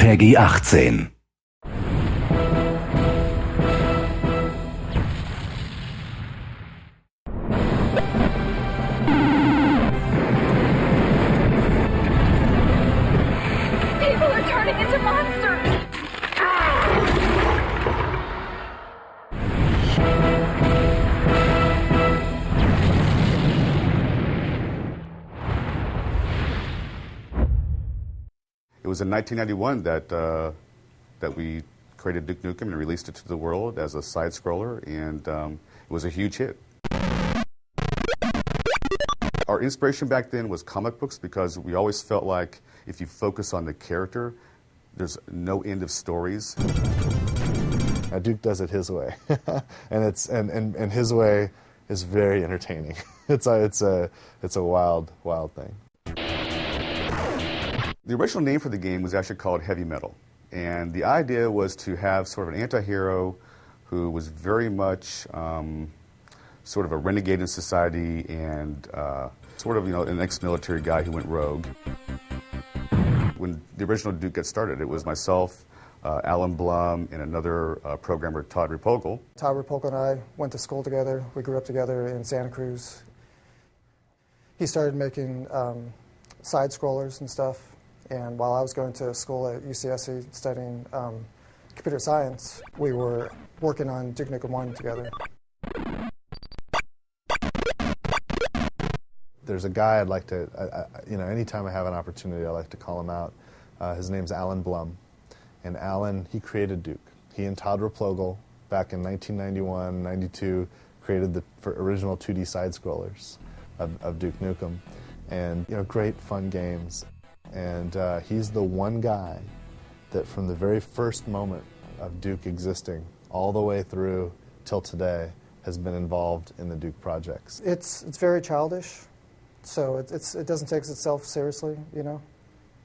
Peggy 18. People are turning into monsters! It was in 1991 that we created Duke Nukem and released it to the world as a side-scroller, and it was a huge hit. Our inspiration back then was comic books because we always felt like if you focus on the character, there's no end of stories. Duke does it his way, and his way is very entertaining. It's a wild thing. The original name for the game was actually called Heavy Metal, and the idea was to have sort of an anti-hero who was very much sort of a renegade in society and sort of, an ex-military guy who went rogue. When the original Duke got started, it was myself, Alan Blum, and another programmer, Todd Repogel. Todd Repogel and I went to school together. We grew up together in Santa Cruz. He started making side-scrollers and stuff. And while I was going to school at UCSC studying computer science, we were working on Duke Nukem 1 together. There's a guy I'd like to, anytime I have an opportunity, I like to call him out. His name's Alan Blum. And Alan, he created Duke. He and Todd Repogel, back in 1991, 92, created the original 2D side-scrollers of Duke Nukem. And, great fun games. And he's the one guy that from the very first moment of Duke existing all the way through till today has been involved in the Duke projects. It's very childish, so it doesn't take itself seriously,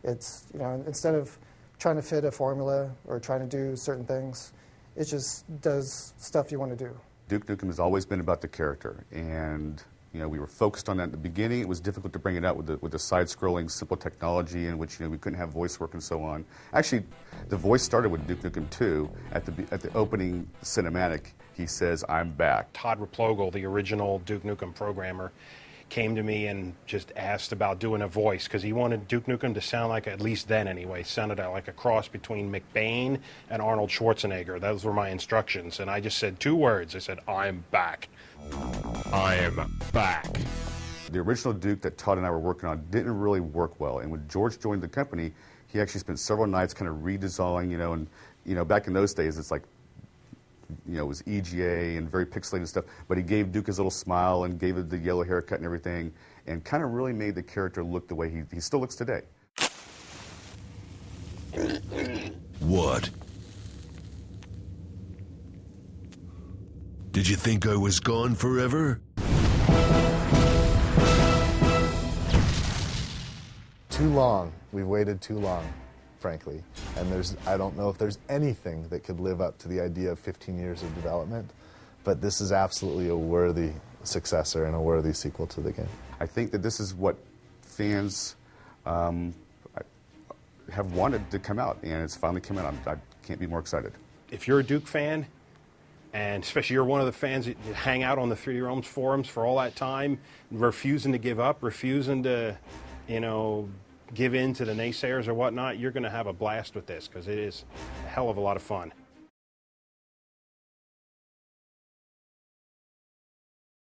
It's, instead of trying to fit a formula or trying to do certain things, it just does stuff you want to do. Duke Nukem has always been about the character, and we were focused on that at the beginning. It was difficult to bring it out with the side-scrolling, simple technology in which we couldn't have voice work and so on. Actually, the voice started with Duke Nukem 2. At the opening cinematic, he says, "I'm back." Todd Repogel, the original Duke Nukem programmer, came to me and just asked about doing a voice because he wanted Duke Nukem to sound like, at least then anyway, sounded like a cross between McBain and Arnold Schwarzenegger. Those were my instructions, and I just said 2 words. I said, "I'm back." I'm back. The original Duke that Todd and I were working on didn't really work well, and when George joined the company, he actually spent several nights kind of redesigning, and back in those days, it's like, it was EGA and very pixelated stuff, but he gave Duke his little smile and gave it the yellow haircut and everything, and kind of really made the character look the way he still looks today. What? Did you think I was gone forever? Too long. We've waited too long, frankly. And I don't know if there's anything that could live up to the idea of 15 years of development, but this is absolutely a worthy successor and a worthy sequel to the game. I think that this is what fans have wanted to come out, and it's finally come out. I can't be more excited. If you're a Duke fan, and especially you're one of the fans that hang out on the 3D Realms forums for all that time, refusing to give up, refusing to, give in to the naysayers or whatnot, you're going to have a blast with this because it is a hell of a lot of fun.